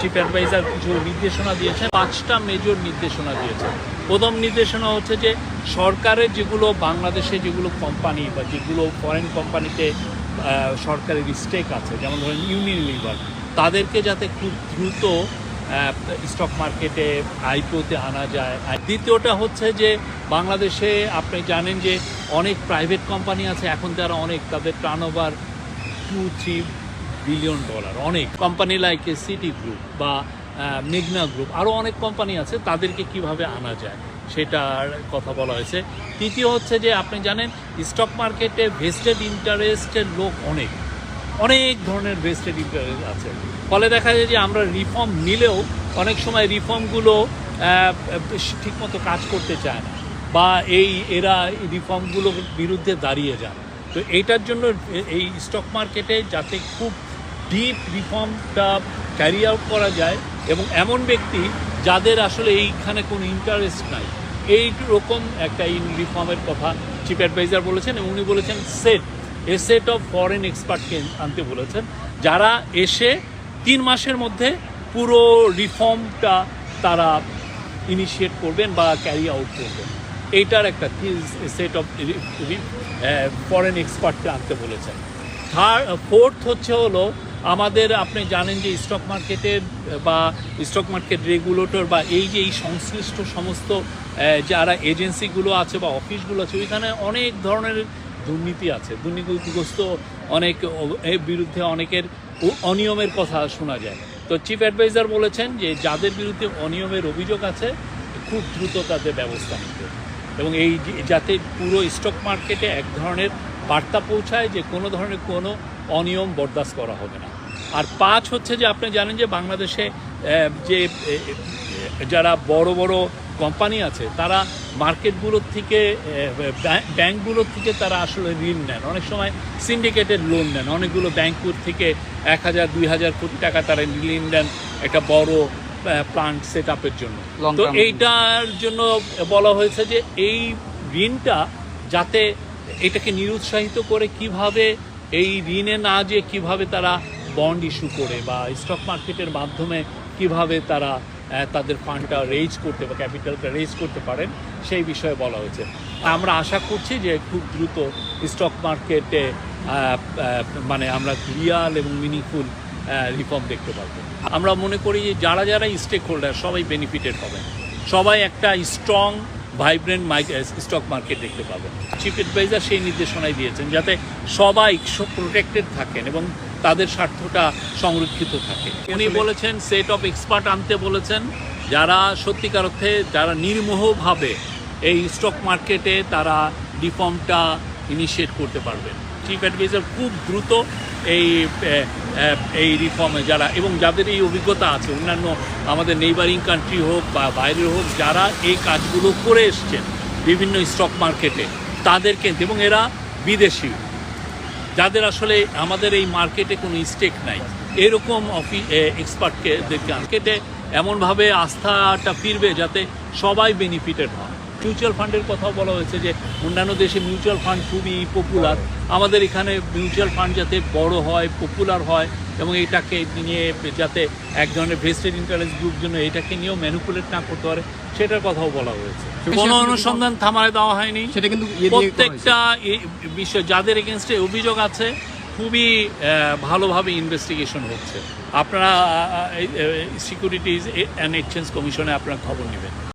Chief adviser কিছু নির্দেশনা দিয়েছেন, 5টা মেজর নির্দেশনা দিয়েছেন। প্রথম নির্দেশনা হচ্ছে যে সরকারের যেগুলো বাংলাদেশে যেগুলো কোম্পানি বা যেগুলো ফরেন কোম্পানিতে সরকারের স্টেক আছে, যেমন ধরেন ইউনিলিভার, তাদেরকে যাতে খুব দ্রুত স্টক মার্কেটে আইপিওতে আনা যায়। আর দ্বিতীয়টা হচ্ছে যে বাংলাদেশে আপনি জানেন যে অনেক প্রাইভেট কোম্পানি আছে, এখন তারা তাদের টার্নওভার $2-3 বিলিয়ন, অনেক কোম্পানি লাইক সিটি গ্রুপ বা মেঘনা গ্রুপ, আরও অনেক কোম্পানি আছে, তাদেরকে কিভাবে আনা যায় সেটার কথা বলা হয়েছে। তৃতীয় হচ্ছে যে আপনি জানেন স্টক মার্কেটে ভেস্টেড ইন্টারেস্টের লোক অনেক ধরনের ভেস্টেড ইন্টারেস্ট আছে, ফলে দেখা যায় যে আমরা রিফর্ম নিলেও অনেক সময় রিফর্মগুলো ঠিকমতো কাজ করতে চায় না, বা এরা রিফর্মগুলোর বিরুদ্ধে দাঁড়িয়ে যায়। তো এইটার জন্য এই স্টক মার্কেটে যাতে খুব ডিপ রিফর্মটা ক্যারি আউট করা যায়, এবং এমন ব্যক্তি যাদের আসলে এইখানে কোনো ইন্টারেস্ট নাই, এই রকম একটা রিফর্মের কথা চিফ অ্যাডভাইজার বলেছেন। এবং উনি বলেছেন সেট অফ ফরেন এক্সপার্টকে আনতে বলেছেন, যারা এসে 3 মাসের মধ্যে পুরো রিফর্মটা তারা ইনিশিয়েট করবেন বা ক্যারি আউট করবেন। এইটার একটা সেট অফ ফরেন এক্সপার্টকে আনতে বলেছেন। ফোর্থ হলো আমাদের, আপনি জানেন যে স্টক মার্কেটের বা স্টক মার্কেট রেগুলেটর বা এই সংশ্লিষ্ট সমস্ত যারা এজেন্সিগুলো আছে বা অফিসগুলো আছে, ওইখানে অনেক ধরনের দুর্নীতি আছে, দুর্নীতিগ্রস্ত অনেক, এর বিরুদ্ধে অনেকের অনিয়মের কথা শোনা যায়। তো চিফ অ্যাডভাইজার বলেছেন যে যাদের বিরুদ্ধে অনিয়মের অভিযোগ আছে খুব দ্রুত তাদের ব্যবস্থা নিতে, এবং যাতে পুরো স্টক মার্কেটে এক ধরনের বার্তা পৌঁছায় যে কোনো ধরনের কোনো অনিয়ম বরদাস্ত করা হবে না। আর 5 হচ্ছে যে আপনি জানেন যে বাংলাদেশে যে যারা বড় বড় কোম্পানি আছে, তারা মার্কেটগুলোর থেকে ব্যাংকগুলোর থেকে তারা আসলে ঋণ নেন, অনেক সময় সিন্ডিকেটেড লোন নেন, অনেকগুলো ব্যাংকগুলোর থেকে 1,000-2,000 কোটি টাকা তারা ঋণ নেন একটা বড় প্লান্ট সেট আপের জন্য। তো এইটার জন্য বলা হয়েছে যে এই ঋণটা যাতে এটাকে নিরুৎসাহিত করে কিভাবে এই ঋণে না যে কিভাবে তারা বন্ড ইস্যু করে বা স্টক মার্কেটের মাধ্যমে কিভাবে তারা তাদের ফান্ডটা রেজ করতে বা ক্যাপিটালটা রেজ করতে পারেন, সেই বিষয়ে বলা হয়েছে। আমরা আশা করছি যে খুব দ্রুত স্টক মার্কেটে মানে আমরা রিয়াল এবং মিনিংফুল রিফর্ম দেখতে পাবো। আমরা মনে করি যে যারা স্টেক হোল্ডার সবাই বেনিফিটেড হবেন, সবাই একটা স্ট্রং ভাইব্রেন্ট স্টক মার্কেট দেখতে পাবেন। চিফ অ্যাডভাইজার সেই নির্দেশনাই দিয়েছেন যাতে সবাই প্রোটেক্টেড থাকেন এবং তাদের স্বার্থটা সংরক্ষিত থাকে। উনি বলেছেন সেট অফ এক্সপার্ট আনতে বলেছেন, যারা সত্যিকার অর্থে যারা নির্মোহভাবে এই স্টক মার্কেটে তারা রিফর্মটা ইনিশিয়েট করতে পারবেন। চিফ অ্যাডভাইজার খুব দ্রুত এই রিফর্মে যারা এবং যাদের এই অভিজ্ঞতা আছে, অন্যান্য আমাদের নেইবারিং কান্ট্রি হোক বা বাইরের হোক, যারা এই কাজগুলো করে এসছেন বিভিন্ন স্টক মার্কেটে, তাদেরকে, এবং এরা বিদেশি, যাদের আসলে আমাদের এই মার্কেটে কোনো স্টেক নাই, এরকম এক্সপার্টকে মার্কেটে এমনভাবে আস্থাটা ফিরবে যাতে সবাই বেনিফিটেড হয়। মিউচুয়াল ফান্ডের কথাও বলা হয়েছে যে অন্যান্য দেশে মিউচুয়াল ফান্ড খুবই পপুলার, আমাদের এখানে মিউচুয়াল ফান্ড যাতে বড় হয়, পপুলার হয়, এবং এটাকে নিয়ে যাতে এক ধরনের ভেস্টেড ইন্টারেস্ট গ্রুপ জন্য এটাকে নিয়েও ম্যানিপুলেট না করতে পারে, সেটার কথাও বলা হয়েছে। কোনো অনুসন্ধান থামায় দেওয়া হয়নি, সেটা কিন্তু প্রত্যেকটা বিষয় যাদের এগেনস্টে অভিযোগ আছে খুবই ভালোভাবে ইনভেস্টিগেশন হচ্ছে। আপনারা সিকিউরিটিজ অ্যান্ড এক্সচেঞ্জ কমিশনে আপনারা খবর নেবেন।